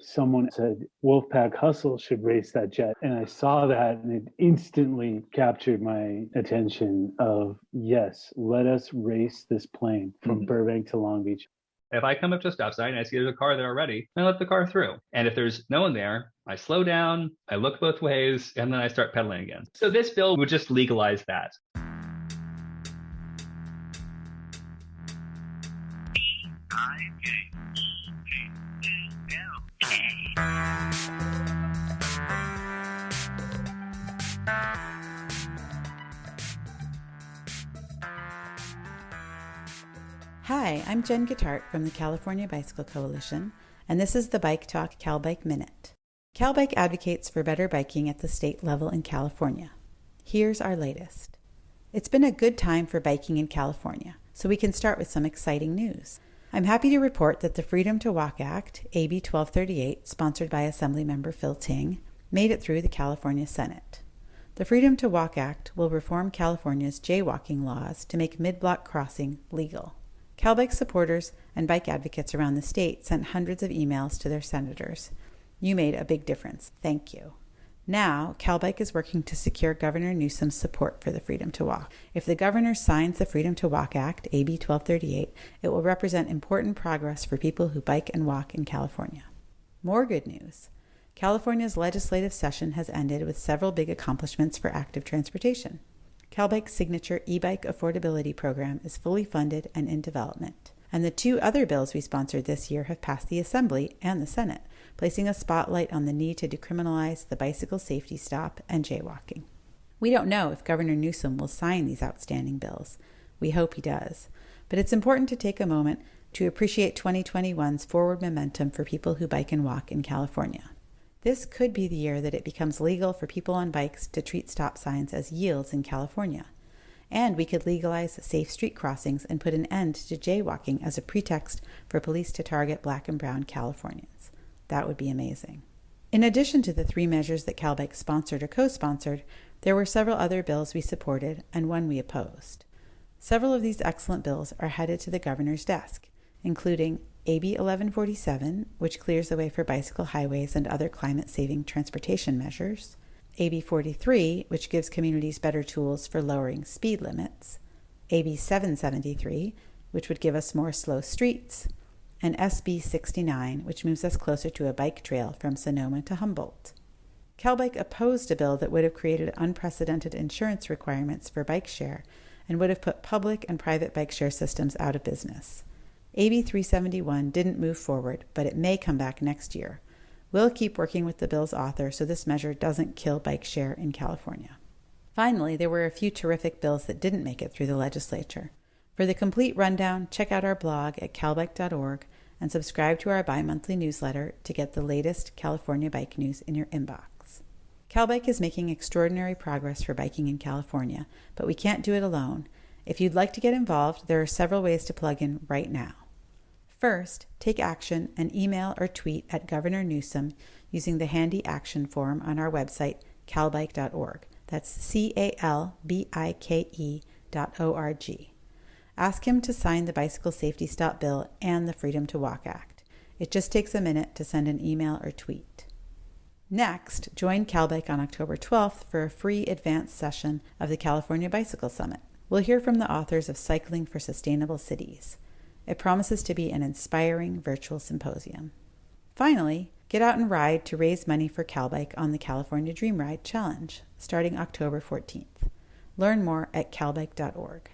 someone said Wolfpack Hustle should race that jet. And I saw that and it instantly captured my attention of, yes, let us race this plane from Burbank to Long Beach. If I come up to a stop sign and I see there's a car there already, I let the car through. And if there's no one there, I slow down, I look both ways, and then I start pedaling again. So this bill would just legalize that. Hi, I'm Jenn Guitart from the California Bicycle Coalition, and this is the Bike Talk Calbike Minute. Calbike advocates for better biking at the state level in California. Here's our latest. It's been a good time for biking in California, so we can start with some exciting news. I'm happy to report that the Freedom to Walk Act, AB 1238, sponsored by Assemblymember Phil Ting, made it through the California Senate. The Freedom to Walk Act will reform California's jaywalking laws to make mid-block crossing legal. Calbike supporters and bike advocates around the state sent hundreds of emails to their senators. You made a big difference. Thank you. Now, Calbike is working to secure Governor Newsom's support for the Freedom to Walk. If the governor signs the Freedom to Walk Act, AB 1238, it will represent important progress for people who bike and walk in California. More good news. California's legislative session has ended with several big accomplishments for active transportation. Calbike's signature e-bike affordability program is fully funded and in development. And the two other bills we sponsored this year have passed the Assembly and the Senate, placing a spotlight on the need to decriminalize the bicycle safety stop and jaywalking. We don't know if Governor Newsom will sign these outstanding bills. We hope he does. But it's important to take a moment to appreciate 2021's forward momentum for people who bike and walk in California. This could be the year that it becomes legal for people on bikes to treat stop signs as yields in California. And we could legalize safe street crossings and put an end to jaywalking as a pretext for police to target Black and brown Californians. That would be amazing. In addition to the three measures that Calbike sponsored or co-sponsored, there were several other bills we supported and one we opposed. Several of these excellent bills are headed to the governor's desk, including AB 1147, which clears the way for bicycle highways and other climate-saving transportation measures, AB 43, which gives communities better tools for lowering speed limits, AB 773, which would give us more slow streets, and SB 69, which moves us closer to a bike trail from Sonoma to Humboldt. Calbike opposed a bill that would have created unprecedented insurance requirements for bike share and would have put public and private bike share systems out of business. AB 371 didn't move forward, but it may come back next year. We'll keep working with the bill's author so this measure doesn't kill bike share in California. Finally, there were a few terrific bills that didn't make it through the legislature. For the complete rundown, check out our blog at calbike.org and subscribe to our bi-monthly newsletter to get the latest California bike news in your inbox. Calbike is making extraordinary progress for biking in California, but we can't do it alone. If you'd like to get involved, there are several ways to plug in right now. First, take action and email or tweet at Governor Newsom using the handy action form on our website, calbike.org. That's CALBIKE.org. Ask him to sign the Bicycle Safety Stop Bill and the Freedom to Walk Act. It just takes a minute to send an email or tweet. Next, join Calbike on October 12th for a free advanced session of the California Bicycle Summit. We'll hear from the authors of Cycling for Sustainable Cities. It promises to be an inspiring virtual symposium. Finally, get out and ride to raise money for Calbike on the California Dream Ride Challenge, starting October 14th. Learn more at calbike.org.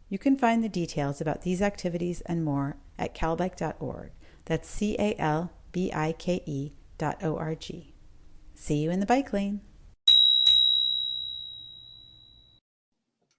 You can find the details about these activities and more at calbike.org. That's CALBIKE.org. See you in the bike lane.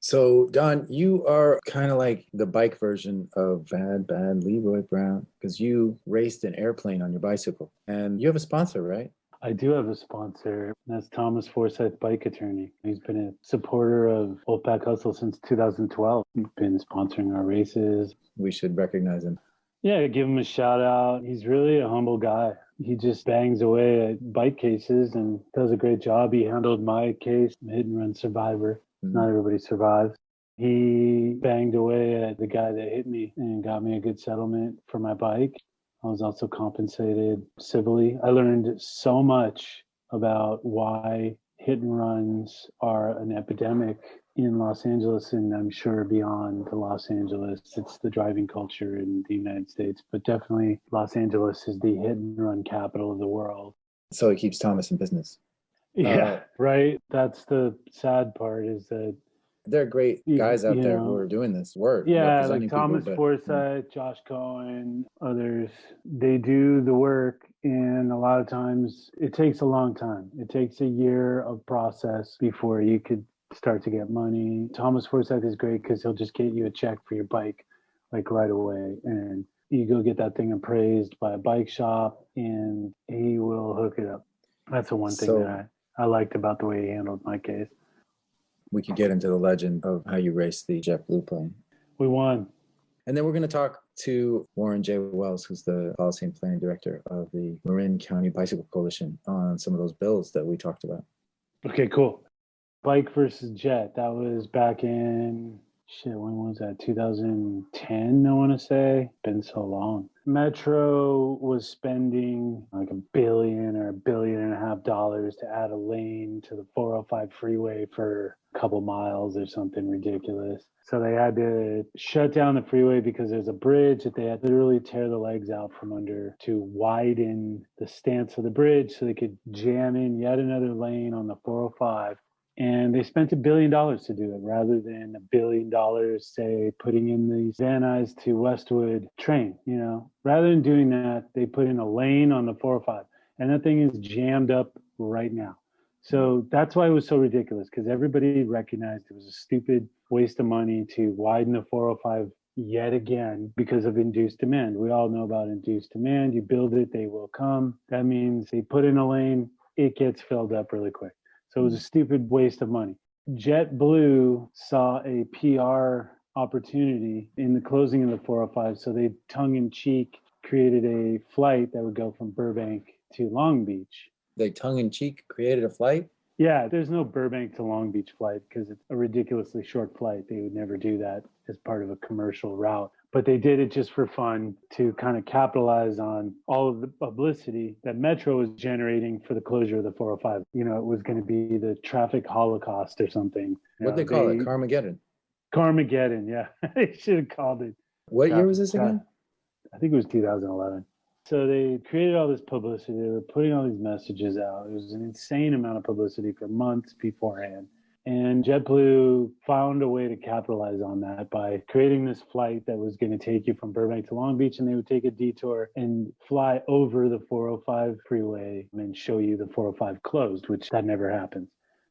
So, Don, you are kind of like the bike version of Bad Leroy Brown, because you raced an airplane on your bicycle. And you have a sponsor, right? I do have a sponsor. That's Thomas Forsyth Bike Attorney. He's been a supporter of Wolfpack Hustle since 2012. He's been sponsoring our races. We should recognize him. Yeah, give him a shout out. He's really a humble guy. He just bangs away at bike cases and does a great job. He handled my case, hit and run survivor. Not everybody survives. He banged away at the guy that hit me and got me a good settlement for my bike. I was also compensated civilly. I learned so much about why hit and runs are an epidemic in Los Angeles, and I'm sure beyond the Los Angeles. It's the driving culture in the United States, but definitely Los Angeles is the hit and run capital of the world. So it keeps Thomas in business. Yeah, right. That's the sad part, is that there are great guys out there who are doing this work. Yeah, like Thomas Forsyth, Josh Cohen, others. They do the work, and a lot of times it takes a long time. It takes a year of process before you could start to get money. Thomas Forsyth is great because he'll just get you a check for your bike like right away, and you go get that thing appraised by a bike shop, and he will hook it up. That's the one thing that I liked about the way he handled my case. We could get into the legend of how you raced the JetBlue plane. We won. And then we're going to talk to Warren J. Wells, who's the policy and planning director of the Marin County Bicycle Coalition, on some of those bills that we talked about. Okay, cool. Bike versus jet. That was back in, when was that? 2010, I want to say. Been so long. Metro was spending like $1 billion or $1.5 billion to add a lane to the 405 freeway for a couple miles or something ridiculous. So they had to shut down the freeway because there's a bridge that they had to literally tear the legs out from under to widen the stance of the bridge so they could jam in yet another lane on the 405. And they spent $1 billion to do it rather than $1 billion, say, putting in these Van Nuys to Westwood train, Rather than doing that, they put in a lane on the 405. And that thing is jammed up right now. So that's why it was so ridiculous, because everybody recognized it was a stupid waste of money to widen the 405 yet again because of induced demand. We all know about induced demand. You build it, they will come. That means they put in a lane, it gets filled up really quick. So it was a stupid waste of money. JetBlue saw a PR opportunity in the closing of the 405. So they tongue-in-cheek created a flight that would go from Burbank to Long Beach. They tongue-in-cheek created a flight? Yeah, there's no Burbank to Long Beach flight because it's a ridiculously short flight. They would never do that as part of a commercial route. But they did it just for fun to kind of capitalize on all of the publicity that Metro was generating for the closure of the 405. It was going to be the traffic holocaust or something. What'd they call it? Carmageddon? Carmageddon, yeah. They should have called it. What year was this again? I think it was 2011. So they created all this publicity. They were putting all these messages out. It was an insane amount of publicity for months beforehand. And JetBlue found a way to capitalize on that by creating this flight that was going to take you from Burbank to Long Beach, and they would take a detour and fly over the 405 freeway and show you the 405 closed, which that never happens.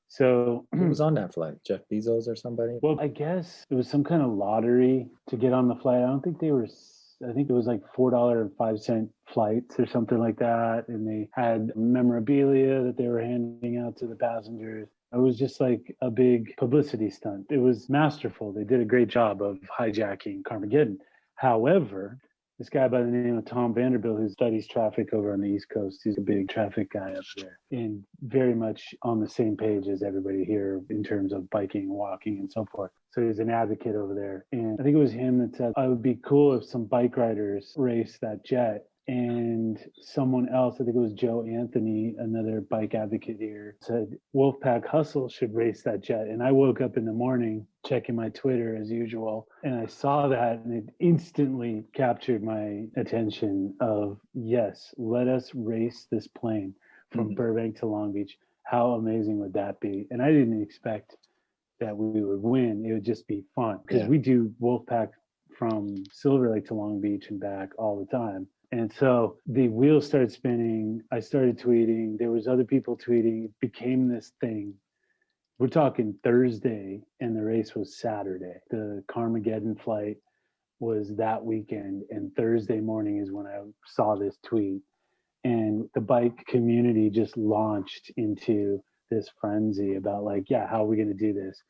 So who was on that flight? Jeff Bezos or somebody? Well, I guess it was some kind of lottery to get on the flight. I think it was like $4.05 flights or something like that. And they had memorabilia that they were handing out to the passengers. It was just like a big publicity stunt. It was masterful. They did a great job of hijacking Carmageddon. However, this guy by the name of Tom Vanderbilt, who studies traffic over on the East Coast, he's a big traffic guy up there and very much on the same page as everybody here in terms of biking, walking, and so forth. So he's an advocate over there. And I think it was him that said, it would be cool if some bike riders raced that jet. And someone else, I think it was Joe Anthony, another bike advocate here, said Wolfpack Hustle should race that jet. And I woke up in the morning checking my Twitter as usual, and I saw that, and it instantly captured my attention of, yes, let us race this plane from Burbank to Long Beach. How amazing would that be? And I didn't expect that we would win. It would just be fun because we do Wolfpack from Silver Lake to Long Beach and back all the time. And so the wheels started spinning. I started tweeting. There was other people tweeting. It became this thing. We're talking Thursday, and the race was Saturday. The Carmageddon flight was that weekend, and Thursday morning is when I saw this tweet. And the bike community just launched into this frenzy about like, how are we going to do this?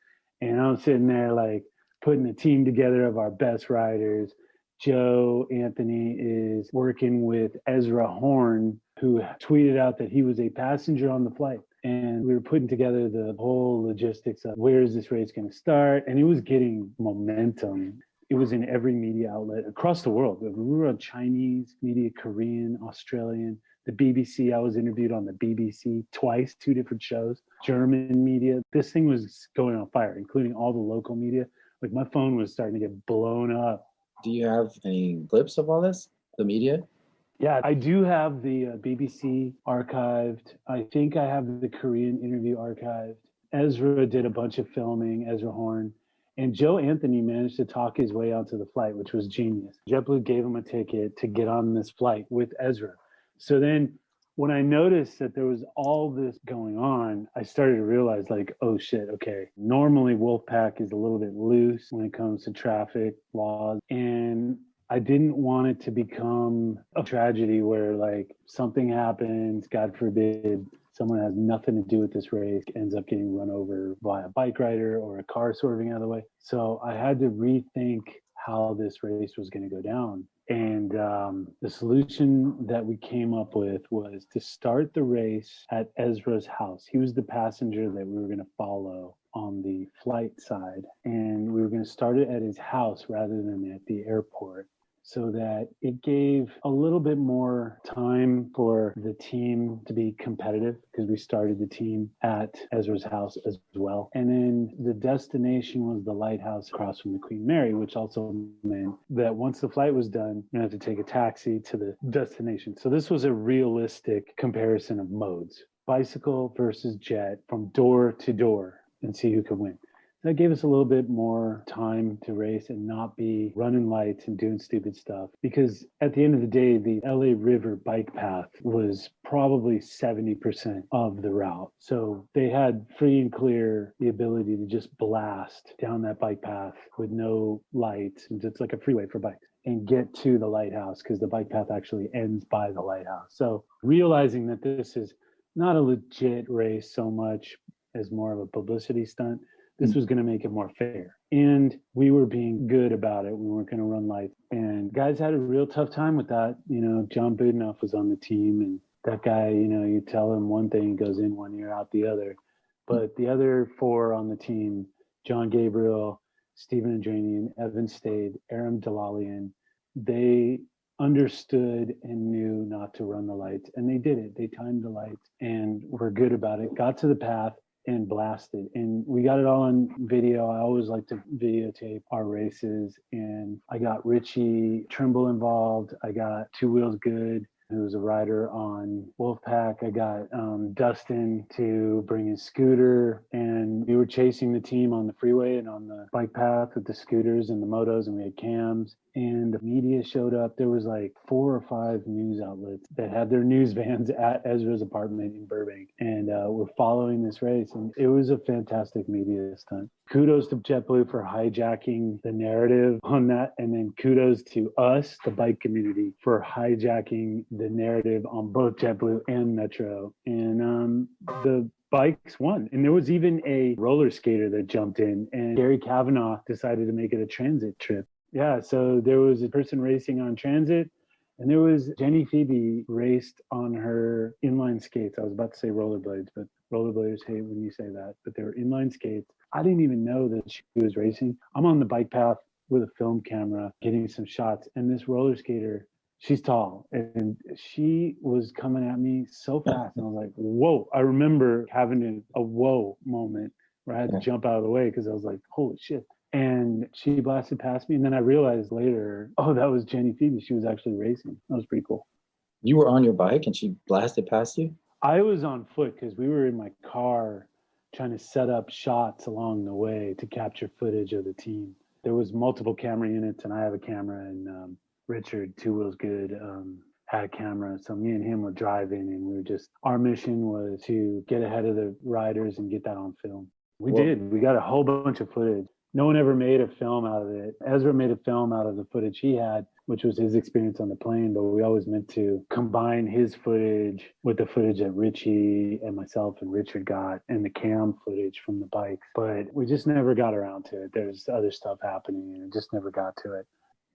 And I'm sitting there like putting a team together of our best riders. Joe Anthony is working with Ezra Horn, who tweeted out that he was a passenger on the flight. And we were putting together the whole logistics of where is this race going to start? And it was getting momentum. It was in every media outlet across the world. We were on Chinese media, Korean, Australian, the BBC. I was interviewed on the BBC twice, 2 different shows, German media. This thing was going on fire, including all the local media. Like my phone was starting to get blown up. Do you have any clips of all this? The media? Yeah, I do have the BBC archived. I think I have the Korean interview archived. Ezra did a bunch of filming, Ezra Horn. And Joe Anthony managed to talk his way onto the flight, which was genius. JetBlue gave him a ticket to get on this flight with Ezra. So then when I noticed that there was all this going on, I started to realize like, oh shit, okay. Normally Wolfpack is a little bit loose when it comes to traffic laws. And I didn't want it to become a tragedy where like something happens, God forbid, someone has nothing to do with this race, ends up getting run over by a bike rider or a car swerving out of the way. So I had to rethink how this race was going to go down. And the solution that we came up with was to start the race at Ezra's house. He was the passenger that we were going to follow on the flight side. And we were going to start it at his house rather than at the airport, so that it gave a little bit more time for the team to be competitive, because we started the team at Ezra's house as well. And then the destination was the lighthouse across from the Queen Mary, which also meant that once the flight was done, you had to take a taxi to the destination. So this was a realistic comparison of modes, bicycle versus jet, from door to door, and see who could win. That gave us a little bit more time to race and not be running lights and doing stupid stuff. Because at the end of the day, the LA River bike path was probably 70% of the route. So they had free and clear the ability to just blast down that bike path with no lights. And it's like a freeway for bikes, and get to the lighthouse, because the bike path actually ends by the lighthouse. So realizing that this is not a legit race so much as more of a publicity stunt, this was going to make it more fair. And we were being good about it. We weren't going to run lights. And guys had a real tough time with that. You know, John Budenoff was on the team, and that guy, you know, you tell him one thing, he goes in one ear, out the other. But the other 4 on the team, John Gabriel, Stephen Adranian, Evan Stade, Aram Dalalian, they understood and knew not to run the lights. And they did it. They timed the lights and were good about it, got to the path, and blasted. And we got it all on video. I always like to videotape our races. And I got Richie Trimble involved. I got Two Wheels Good, who's a rider on Wolfpack. I got Dustin to bring his scooter. And we were chasing the team on the freeway and on the bike path with the scooters and the motos, and we had cams. And the media showed up. There was like 4 or 5 news outlets that had their news vans at Ezra's apartment in Burbank, and were following this race. And it was a fantastic media stunt. Kudos to JetBlue for hijacking the narrative on that. And then kudos to us, the bike community, for hijacking the narrative on both JetBlue and Metro. And the bikes won. And there was even a roller skater that jumped in, and Gary Kavanaugh decided to make it a transit trip. Yeah, so there was a person racing on transit, and there was Jenny Phoebe raced on her inline skates. I was about to say rollerblades, but rollerbladers hate when you say that. But they were inline skates. I didn't even know that she was racing. I'm on the bike path with a film camera getting some shots, and this roller skater, she's tall, and she was coming at me so fast. And I was like, whoa. I remember having a whoa moment where I had to jump out of the way, because I was like, holy shit. And she blasted past me. And then I realized later, oh, that was Jenny Phoebe. She was actually racing. That was pretty cool. You were on your bike and she blasted past you? I was on foot because we were in my car trying to set up shots along the way to capture footage of the team. There was multiple camera units, and I have a camera, and Richard, Two Wheels Good, had a camera. So me and him were driving, and we were just, our mission was to get ahead of the riders and get that on film. We did. We got a whole bunch of footage. No one ever made a film out of it. Ezra made a film out of the footage he had, which was his experience on the plane, but we always meant to combine his footage with the footage that Richie and myself and Richard got, and the cam footage from the bikes. But we just never got around to it. There's other stuff happening, and it just never got to it.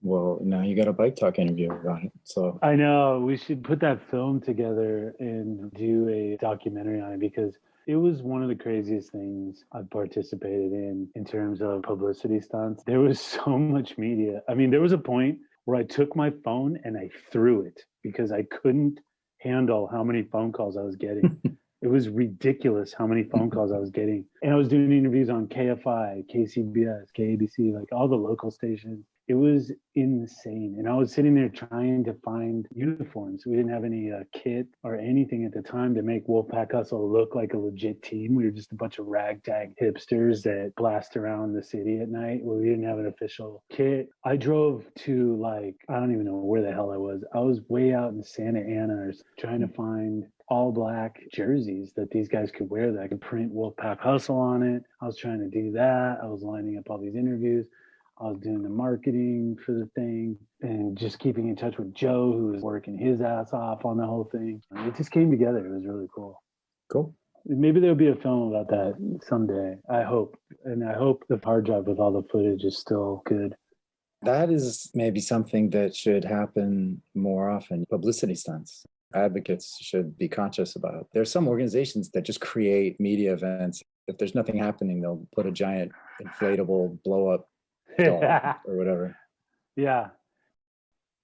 Well, now you got a Bike Talk interview about it. So I know we should put that film together and do a documentary on it, because It was one of the craziest things I've participated in terms of publicity stunts. There was so much media. I mean, there was a point where I took my phone and I threw it because I couldn't handle how many phone calls I was getting. It was ridiculous how many phone calls I was getting. And I was doing interviews on KFI, KCBS, KABC, like all the local stations. It was insane. And I was sitting there trying to find uniforms. We didn't have any kit or anything at the time to make Wolfpack Hustle look like a legit team. We were just a bunch of ragtag hipsters that blast around the city at night. We didn't have an official kit. I drove to I don't even know where the hell I was. I was way out in Santa Ana trying to find all black jerseys that these guys could wear that I could print Wolfpack Hustle on it. I was trying to do that. I was lining up all these interviews. I was doing the marketing for the thing and just keeping in touch with Joe, who was working his ass off on the whole thing. It just came together. It was really cool. Cool. Maybe there'll be a film about that someday. I hope. And I hope the hard drive with all the footage is still good. That is maybe something that should happen more often. Publicity stunts. Advocates should be conscious about. There's some organizations that just create media events. If there's nothing happening, they'll put a giant inflatable blow up doll or whatever. Yeah.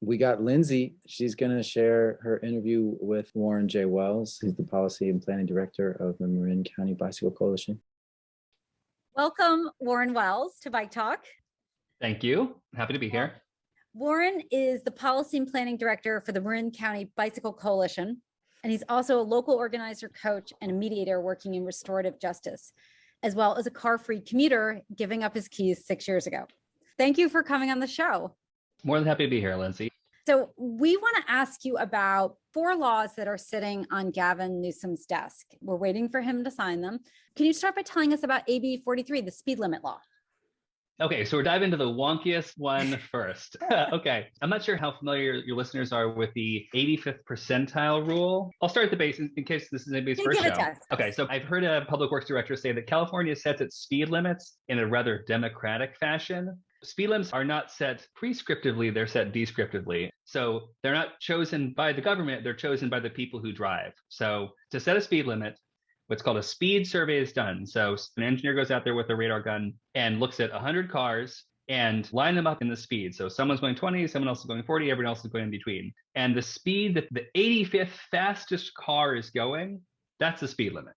We got Lindsay. She's going to share her interview with Warren J. Wells, who's the Policy and Planning Director of the Marin County Bicycle Coalition. Welcome, Warren Wells, to Bike Talk. Thank you. Happy to be here. Warren is the Policy and Planning Director for the Marin County Bicycle Coalition, and he's also a local organizer, coach, and a mediator working in restorative justice, as well as a car-free commuter giving up his keys 6 years ago. Thank you for coming on the show. More than happy to be here, Lindsay. So we want to ask you about 4 laws that are sitting on Gavin Newsom's desk. We're waiting for him to sign them. Can you start by telling us about AB 43, the speed limit law? Okay, so we're diving into the wonkiest one first. Okay, I'm not sure how familiar your listeners are with the 85th percentile rule. I'll start at the base in case this is anybody's first show. Okay, so I've heard a public works director say that California sets its speed limits in a rather democratic fashion. Speed limits are not set prescriptively, they're set descriptively. So they're not chosen by the government, they're chosen by the people who drive. So to set a speed limit, what's called a speed survey is done. So an engineer goes out there with a radar gun and looks at 100 cars and line them up in the speed. So someone's going 20, someone else is going 40, everyone else is going in between. And the speed that the 85th fastest car is going, that's the speed limit.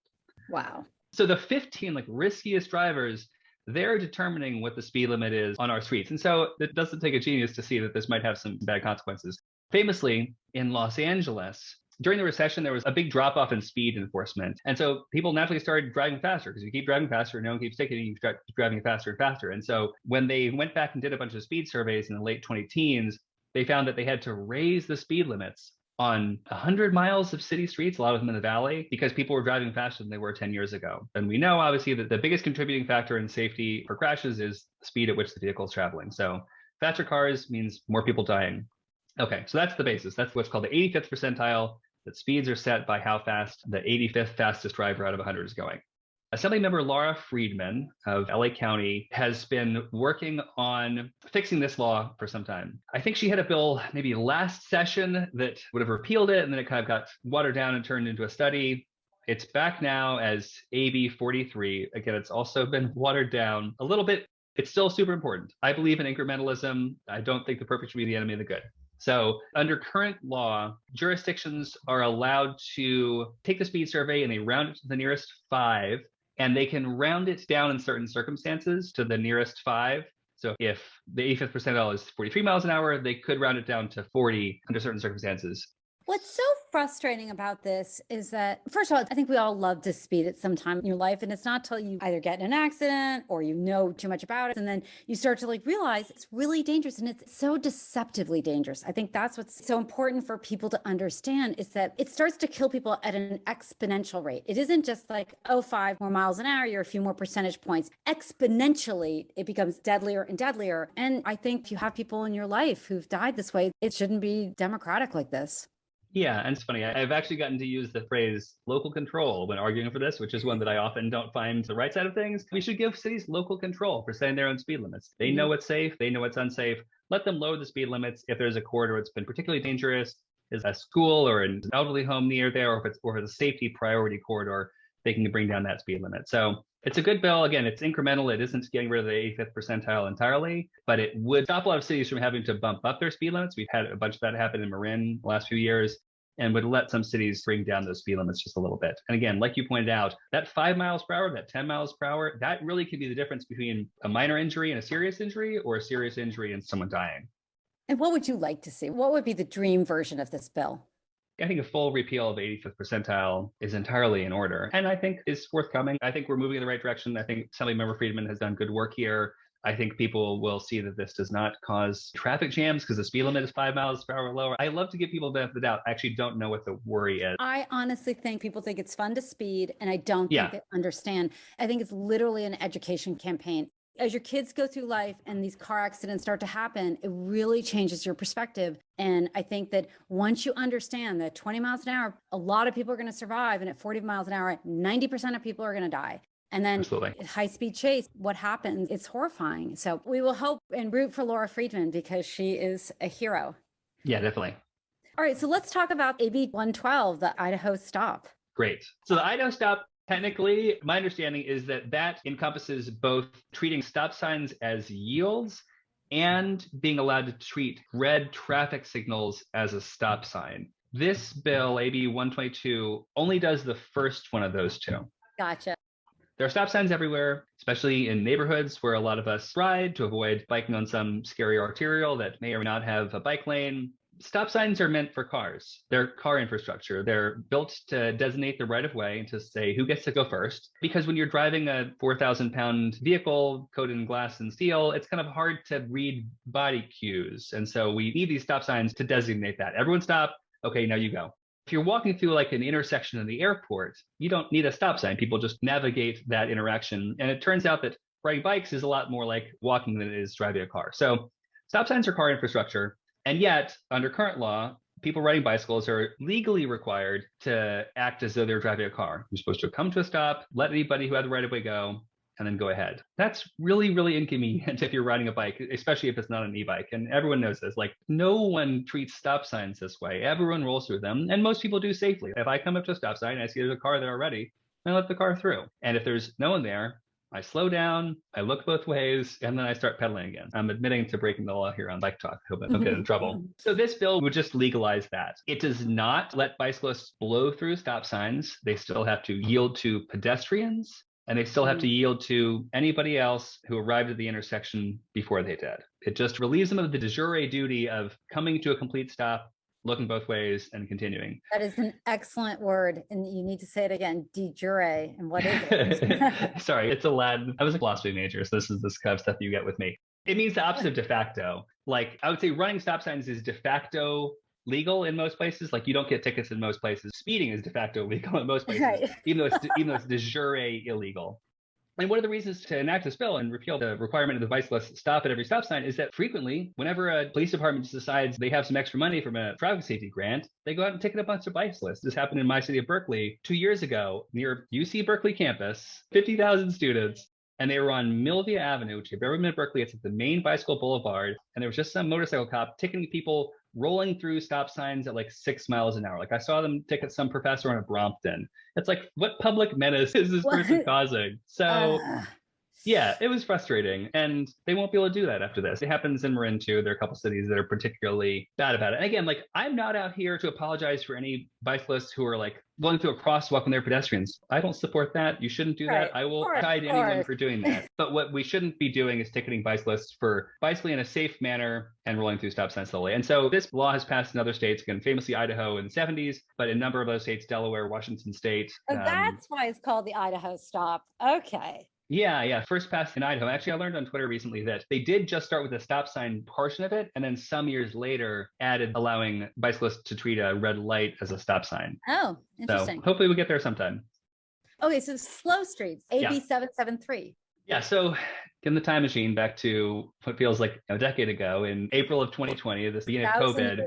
Wow. So the 15 riskiest drivers, they're determining what the speed limit is on our streets. And so it doesn't take a genius to see that this might have some bad consequences. Famously, in Los Angeles, during the recession, there was a big drop off in speed enforcement. And so people naturally started driving faster because you keep driving faster, no one keeps ticketing, you keep driving faster and faster. And so when they went back and did a bunch of speed surveys in the late 2010s, they found that they had to raise the speed limits on 100 miles of city streets, a lot of them in the valley, because people were driving faster than they were 10 years ago. And we know, obviously, that the biggest contributing factor in safety for crashes is the speed at which the vehicle is traveling. So faster cars means more people dying. Okay, so that's the basis. That's what's called the 85th percentile, that speeds are set by how fast the 85th fastest driver out of 100 is going. Assemblymember Laura Friedman of LA County has been working on fixing this law for some time. I think she had a bill maybe last session that would have repealed it, and then it kind of got watered down and turned into a study. It's back now as AB 43. Again, it's also been watered down a little bit. It's still super important. I believe in incrementalism. I don't think the perfect should be the enemy of the good. So under current law, jurisdictions are allowed to take the speed survey and they round it to the nearest 5, and they can round it down in certain circumstances to the nearest 5. So if the 85th percentile is 43 miles an hour, they could round it down to 40 under certain circumstances. What's so frustrating about this is that, first of all, I think we all love to speed at some time in your life. And it's not till you either get in an accident or you know too much about it. And then you start to realize it's really dangerous, and it's so deceptively dangerous. I think that's what's so important for people to understand, is that it starts to kill people at an exponential rate. It isn't just 5 more miles an hour, you're a few more percentage points. Exponentially, it becomes deadlier and deadlier. And I think if you have people in your life who've died this way, it shouldn't be democratic like this. Yeah, and it's funny. I've actually gotten to use the phrase local control when arguing for this, which is one that I often don't find the right side of things. We should give cities local control for setting their own speed limits. They know what's safe. They know what's unsafe. Let them lower the speed limits if there's a corridor that's been particularly dangerous, is a school or an elderly home near there, or if it's a safety priority corridor. they can bring down that speed limit. So it's a good bill. Again, it's incremental. It isn't getting rid of the 85th percentile entirely, but it would stop a lot of cities from having to bump up their speed limits. We've had a bunch of that happen in Marin the last few years, and would let some cities bring down those speed limits just a little bit. And again, like you pointed out, that 5 miles per hour, that 10 miles per hour, that really could be the difference between a minor injury and a serious injury, or a serious injury and someone dying. And what would you like to see? What would be the dream version of this bill? I think a full repeal of 85th percentile is entirely in order, and I think is forthcoming. I think we're moving in the right direction. I think Assemblymember Friedman has done good work here. I think people will see that this does not cause traffic jams because the speed limit is 5 miles per hour lower. I love to give people the benefit of the doubt. I actually don't know what the worry is. I honestly think people think it's fun to speed, and I don't think they understand. I think it's literally an education campaign. As your kids go through life and these car accidents start to happen, it really changes your perspective. And I think that once you understand that 20 miles an hour, a lot of people are going to survive. And at 40 miles an hour, 90% of people are going to die. And then high speed chase, what happens? It's horrifying. So we will hope and root for Laura Friedman because she is a hero. Yeah, definitely. All right. So let's talk about AB 112, the Idaho stop. Great. So the Idaho stop, technically, my understanding is that that encompasses both treating stop signs as yields and being allowed to treat red traffic signals as a stop sign. This bill, AB 122, only does the first one of those two. Gotcha. There are stop signs everywhere, especially in neighborhoods where a lot of us ride to avoid biking on some scary arterial that may or may not have a bike lane. Stop signs are meant for cars. They're car infrastructure. They're built to designate the right of way and to say who gets to go first. Because when you're driving a 4,000-pound vehicle coated in glass and steel, it's kind of hard to read body cues. And so we need these stop signs to designate that. Everyone stop. Okay, now you go. If you're walking through like an intersection in the airport, you don't need a stop sign. People just navigate that interaction. And it turns out that riding bikes is a lot more like walking than it is driving a car. So stop signs are car infrastructure. And yet, under current law, people riding bicycles are legally required to act as though they're driving a car. You're supposed to come to a stop, let anybody who had the right of way go, and then go ahead. That's really, really inconvenient if you're riding a bike, especially if it's not an e-bike. And everyone knows this. Like, no one treats stop signs this way. Everyone rolls through them, and most people do safely. If I come up to a stop sign and I see there's a car there already, I let the car through. And if there's no one there, I slow down, I look both ways, and then I start pedaling again. I'm admitting to breaking the law here on Bike Talk. I hope I don't get in trouble. So this bill would just legalize that. It does not let bicyclists blow through stop signs. They still have to yield to pedestrians, and they still have to yield to anybody else who arrived at the intersection before they did. It just relieves them of the de jure duty of coming to a complete stop, looking both ways, and continuing. That is an excellent word. And you need to say it again, de jure. And what is it? Sorry, it's a Latin. I was a philosophy major, so this is this kind of stuff you get with me. It means the opposite of de facto. Like, I would say running stop signs is de facto legal in most places. Like, you don't get tickets in most places. Speeding is de facto legal in most places, right, even though it's de jure illegal. And one of the reasons to enact this bill and repeal the requirement of the bicyclist stop at every stop sign is that frequently, whenever a police department decides they have some extra money from a traffic safety grant, they go out and ticket a bunch of bicyclists. This happened in my city of Berkeley 2 years ago near UC Berkeley campus, 50,000 students, and they were on Milvia Avenue, which if you've ever been to Berkeley, it's at the main bicycle boulevard, and there was just some motorcycle cop ticketing people rolling through stop signs at like 6 miles an hour. Like, I saw them ticket some professor on a Brompton. It's like, what public menace is this person causing? So yeah, it was frustrating, and they won't be able to do that after this. It happens in Marin too. There are a couple cities that are particularly bad about it. And again, like, I'm not out here to apologize for any bicyclists who are like going through a crosswalk when they're pedestrians. I don't support that. You shouldn't do that. I will chide anyone for doing that. But what we shouldn't be doing is ticketing bicyclists for bicycling in a safe manner and rolling through stop signs slowly. And so this law has passed in other states, again, famously Idaho in the 70s, but in a number of those states, Delaware, Washington State. Oh, that's why it's called the Idaho stop. Okay. Yeah. First passed in Idaho. Actually, I learned on Twitter recently that they did just start with the stop sign portion of it, and then some years later added allowing bicyclists to treat a red light as a stop sign. Oh, interesting. So hopefully we'll get there sometime. Okay, so slow streets, AB 773. Yeah, so in the time machine back to what feels like a decade ago, in April of 2020, the beginning of COVID,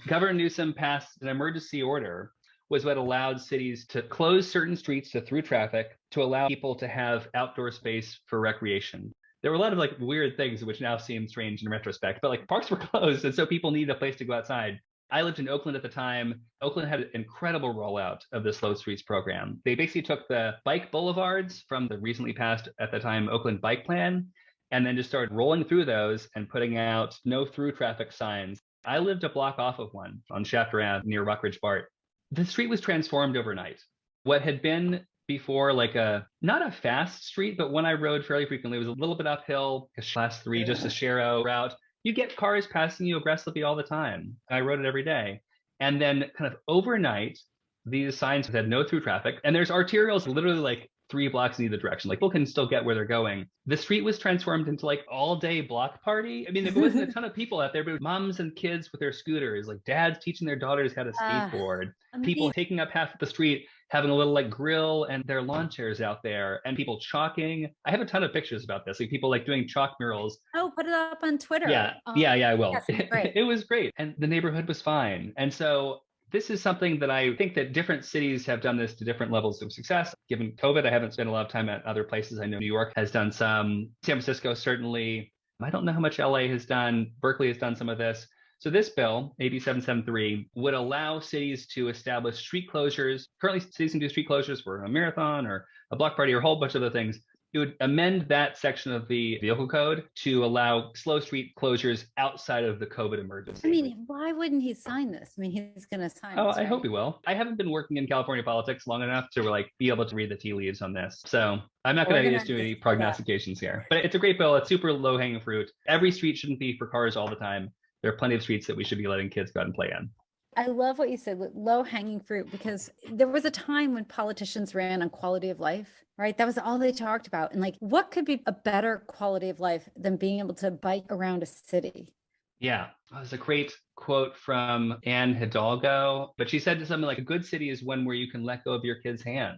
Governor Newsom passed an emergency order was what allowed cities to close certain streets to through traffic to allow people to have outdoor space for recreation. There were a lot of like weird things which now seem strange in retrospect, but like parks were closed, and so people needed a place to go outside. I lived in Oakland at the time. Oakland had an incredible rollout of the Slow Streets program. They basically took the bike boulevards from the recently passed, at the time, Oakland Bike Plan, and then just started rolling through those and putting out no through traffic signs. I lived a block off of one on Shafter Ave near Rockridge BART. The street was transformed overnight. What had been before like not a fast street, but one I rode fairly frequently, was a little bit uphill, class 3, just a Shero route. You get cars passing you aggressively all the time. I rode it every day. And then kind of overnight, these signs had no through traffic. And there's arterials literally like 3 blocks in either direction. Like people can still get where they're going. The street was transformed into like all day block party. I mean, there wasn't a ton of people out there, but moms and kids with their scooters, like dads teaching their daughters how to skateboard, people taking up half of the street, having a little like grill and their lawn chairs out there, and people chalking. I have a ton of pictures about this, like people like doing chalk murals. Oh, put it up on Twitter. Yeah, I will. Yes, great. It was great. And the neighborhood was fine. And so this is something that I think that different cities have done this to different levels of success. Given COVID, I haven't spent a lot of time at other places. I know New York has done some, San Francisco certainly. I don't know how much LA has done. Berkeley has done some of this. So this bill, AB 773, would allow cities to establish street closures. Currently, cities can do street closures for a marathon or a block party or a whole bunch of other things. It would amend that section of the vehicle code to allow slow street closures outside of the COVID emergency. I mean, why wouldn't he sign this? I mean, he's going to sign this, I hope he will. I haven't been working in California politics long enough to like be able to read the tea leaves on this. So I'm not going to just do any prognostications here. But it's a great bill. It's super low hanging fruit. Every street shouldn't be for cars all the time. There are plenty of streets that we should be letting kids go out and play in. I love what you said, low hanging fruit, because there was a time when politicians ran on quality of life, right? That was all they talked about. And like, what could be a better quality of life than being able to bike around a city? Yeah, there's a great quote from Anne Hidalgo, but she said something like, a good city is one where you can let go of your kid's hand.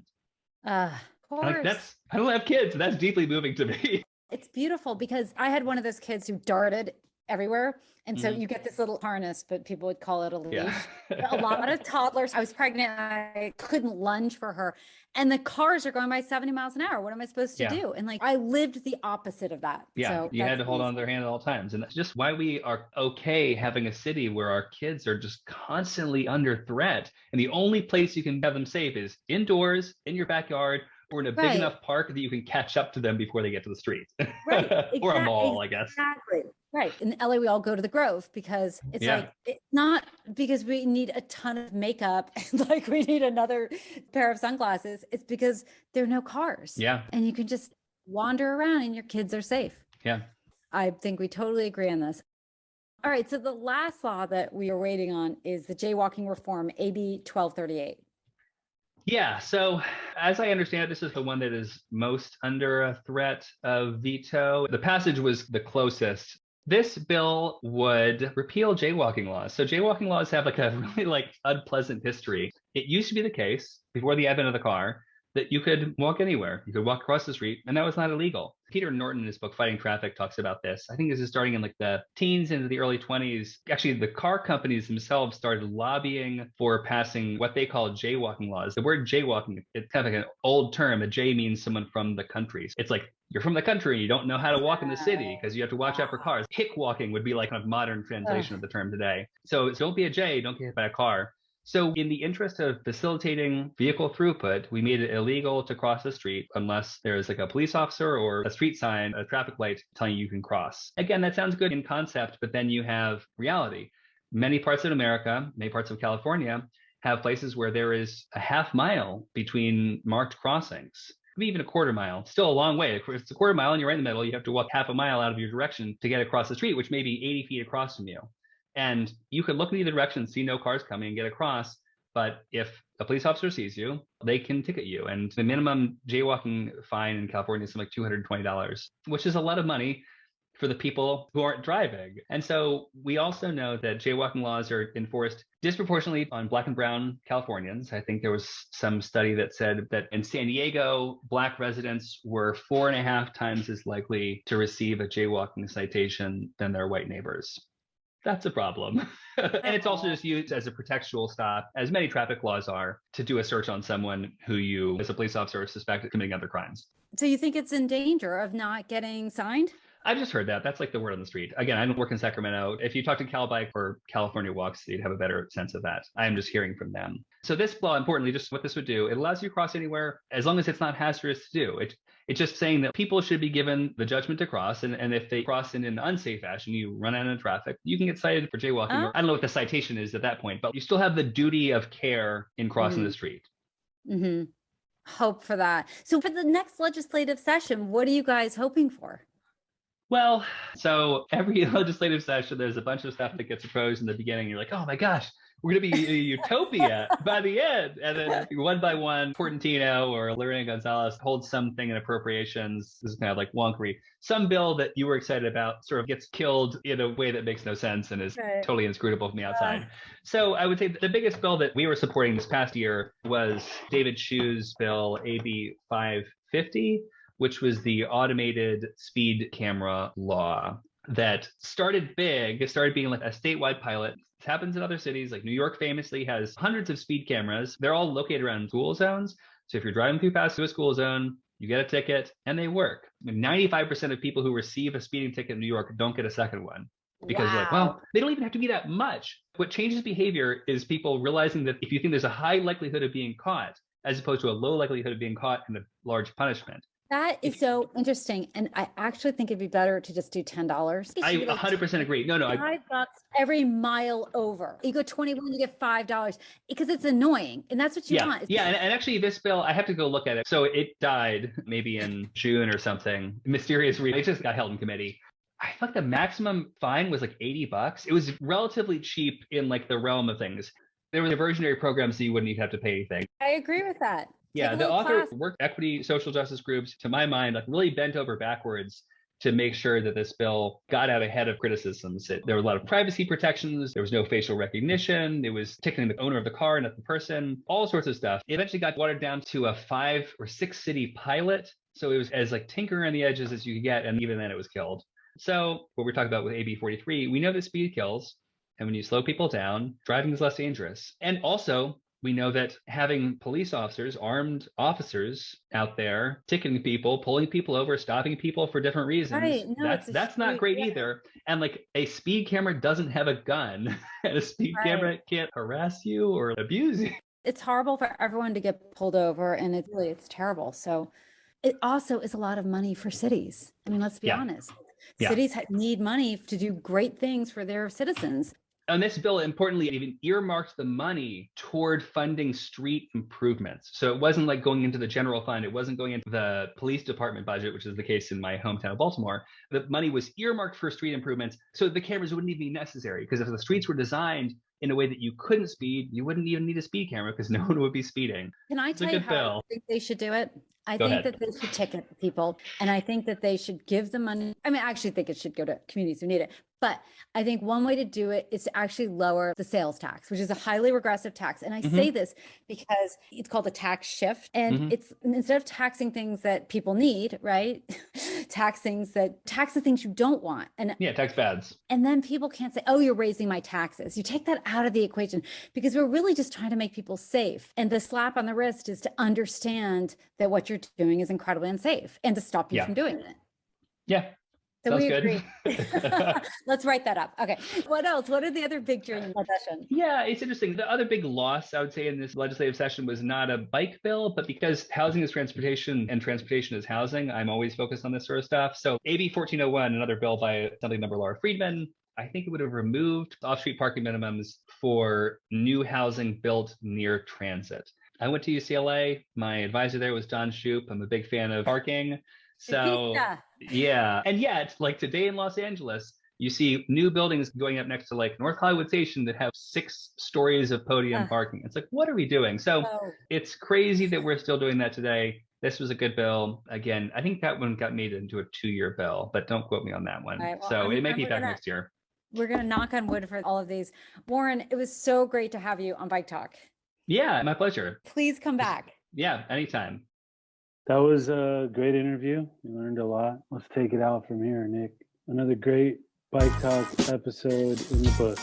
Of course. Like, I don't have kids. That's deeply moving to me. It's beautiful because I had one of those kids who darted everywhere. And so you get this little harness, but people would call it a leash. Yeah. A lot of toddlers. I was pregnant. I couldn't lunge for her. And the cars are going by 70 miles an hour. What am I supposed to do? And like, I lived the opposite of that. Yeah, so you had to hold on to their hand at all times. And that's just why we are okay having a city where our kids are just constantly under threat. And the only place you can have them safe is indoors, in your backyard, or in a big enough park that you can catch up to them before they get to the street. Right. Or a mall, I guess. Exactly. Right. In LA, we all go to the Grove because it's like, it's not because we need a ton of makeup and like we need another pair of sunglasses. It's because there are no cars. Yeah. And you can just wander around and your kids are safe. Yeah. I think we totally agree on this. All right. So the last law that we are waiting on is the jaywalking reform, AB 1238. Yeah. So as I understand it, this is the one that is most under a threat of veto. The passage was the closest. This bill would repeal jaywalking laws. So jaywalking laws have like a really like unpleasant history. It used to be the case before the advent of the car that you could walk anywhere. You could walk across the street and that was not illegal. Peter Norton in his book, Fighting Traffic, talks about this. I think this is starting in like the teens into the early 20s. Actually, the car companies themselves started lobbying for passing what they call jaywalking laws. The word jaywalking, it's kind of like an old term. A jay means someone from the country. It's like you're from the country and you don't know how to walk in the city because you have to watch out for cars. Hick walking would be like kind of modern translation of the term today. So don't be a jay, don't get hit by a car. So in the interest of facilitating vehicle throughput, we made it illegal to cross the street unless there's like a police officer or a street sign, a traffic light telling you can cross. Again, that sounds good in concept, but then you have reality. Many parts of America, many parts of California have places where there is a half mile between marked crossings. Maybe even a quarter mile, still a long way. If it's a quarter mile and you're right in the middle, you have to walk half a mile out of your direction to get across the street, which may be 80 feet across from you. And you could look in either direction, see no cars coming and get across. But if a police officer sees you, they can ticket you. And the minimum jaywalking fine in California is something like $220, which is a lot of money for the people who aren't driving. And so we also know that jaywalking laws are enforced disproportionately on Black and brown Californians. I think there was some study that said that in San Diego, Black residents were 4.5 times as likely to receive a jaywalking citation than their white neighbors. That's a problem. And it's also just used as a pretextual stop, as many traffic laws are, to do a search on someone who you, as a police officer, suspect of committing other crimes. So you think it's in danger of not getting signed? I just heard that. That's like the word on the street. Again, I don't work in Sacramento. If you talk to Calbike or California Walks, you'd have a better sense of that. I am just hearing from them. So this law, importantly, just what this would do, it allows you to cross anywhere as long as it's not hazardous to do. It's just saying that people should be given the judgment to cross. And if they cross in an unsafe fashion, you run out of traffic, you can get cited for jaywalking. Or I don't know what the citation is at that point, but you still have the duty of care in crossing the street. Mm-hmm. Hope for that. So for the next legislative session, what are you guys hoping for? Well, so every legislative session, there's a bunch of stuff that gets proposed in the beginning. You're like, oh my gosh, we're going to be a utopia by the end. And then one by one, Portantino or Lorena Gonzalez holds something in appropriations. This is kind of like wonkery. Some bill that you were excited about sort of gets killed in a way that makes no sense and is totally inscrutable from the outside. So I would say the biggest bill that we were supporting this past year was David Chu's bill, AB 550. Which was the automated speed camera law that started big. It started being like a statewide pilot. It happens in other cities, like New York famously has hundreds of speed cameras. They're all located around school zones. So if you're driving too fast to a school zone, you get a ticket and they work. 95% of people who receive a speeding ticket in New York don't get a second one. Because you're like, well, they don't even have to be that much. What changes behavior is people realizing that if you think there's a high likelihood of being caught, as opposed to a low likelihood of being caught and a large punishment. That is so interesting. And I actually think it'd be better to just do $10. I 100% agree. No. $5 every mile over. You go 21, you get $5 because it's annoying. And that's what you want. Yeah. And actually this bill, I have to go look at it. So it died maybe in June or something. Mysterious reason. It just got held in committee. I thought the maximum fine was like $80. It was relatively cheap in like the realm of things. There were diversionary programs so you wouldn't even have to pay anything. I agree with that. Yeah, the author worked equity, social justice groups, to my mind, like really bent over backwards to make sure that this bill got out ahead of criticisms. There were a lot of privacy protections. There was no facial recognition. It was ticketing the owner of the car, not the person, all sorts of stuff. It eventually got watered down to a 5 or 6 city pilot. So it was as like tinkering on the edges as you could get. And even then it was killed. So what we're talking about with AB 43, we know that speed kills. And when you slow people down, driving is less dangerous. And also, we know that having police officers, armed officers out there, ticketing people, pulling people over, stopping people for different reasons, that's not great either. And like a speed camera doesn't have a gun, and a speed camera can't harass you or abuse you. It's horrible for everyone to get pulled over, and it's terrible. So it also is a lot of money for cities. I mean, let's be honest. Cities need money to do great things for their citizens. And this bill, importantly, even earmarked the money toward funding street improvements. So it wasn't like going into the general fund. It wasn't going into the police department budget, which is the case in my hometown of Baltimore. The money was earmarked for street improvements. So the cameras wouldn't even be necessary, because if the streets were designed in a way that you couldn't speed, you wouldn't even need a speed camera because no one would be speeding. Can I tell you how I think they should do it? I think that they should ticket people, and I think that they should give the money. I mean, I actually think it should go to communities who need it. But I think one way to do it is to actually lower the sales tax, which is a highly regressive tax. And I say this because it's called a tax shift. And it's instead of taxing things that people need, right? tax the things you don't want. And tax bads. And then people can't say, oh, you're raising my taxes. You take that out of the equation, because we're really just trying to make people safe. And the slap on the wrist is to understand that what you're doing is incredibly unsafe and to stop you from doing it. Yeah. So Sounds we good. Agree. Let's write that up. Okay. What else? What are the other big during the session? Yeah, it's interesting. The other big loss, I would say, in this legislative session was not a bike bill, but because housing is transportation and transportation is housing, I'm always focused on this sort of stuff. So AB 1401, another bill by Assembly Member Laura Friedman, I think it would have removed off-street parking minimums for new housing built near transit. I went to UCLA. My advisor there was John Shoup. I'm a big fan of parking. So yeah. And yet, like today in Los Angeles, you see new buildings going up next to like North Hollywood Station that have 6 stories of podium parking. It's like, what are we doing? So it's crazy that we're still doing that today. This was a good bill. Again, I think that one got made into a 2-year bill, but don't quote me on that one. Right, well, so it might be back next year. We're going to knock on wood for all of these. Warren, it was so great to have you on Bike Talk. Yeah, my pleasure. Please come back. Yeah, anytime. That was a great interview. We learned a lot. Let's take it out from here, Nick. Another great Bike Talk episode in the book.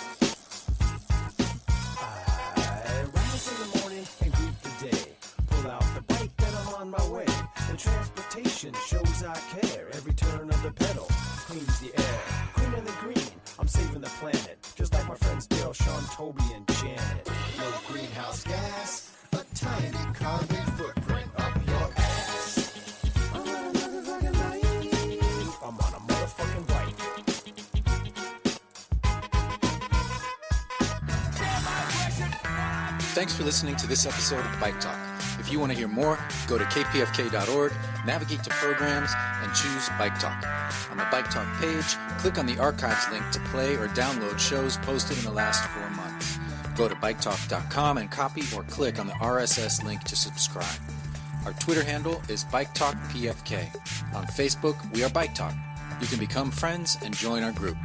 I rise in the morning and greet the day. Pull out the bike and I'm on my way. The transportation shows I care. Every turn of the pedal exhaust gas, a tiny carbon footprint up your ass. I'm on a motherfucking bike. I'm on a motherfucking bike. Thanks for listening to this episode of Bike Talk. If you want to hear more, go to kpfk.org, navigate to programs, and choose Bike Talk. On the Bike Talk page, click on the archives link to play or download shows posted in the last 4 months. Go to biketalk.com and copy or click on the RSS link to subscribe. Our Twitter handle is BikeTalkPFK. On Facebook, we are Bike Talk. You can become friends and join our group.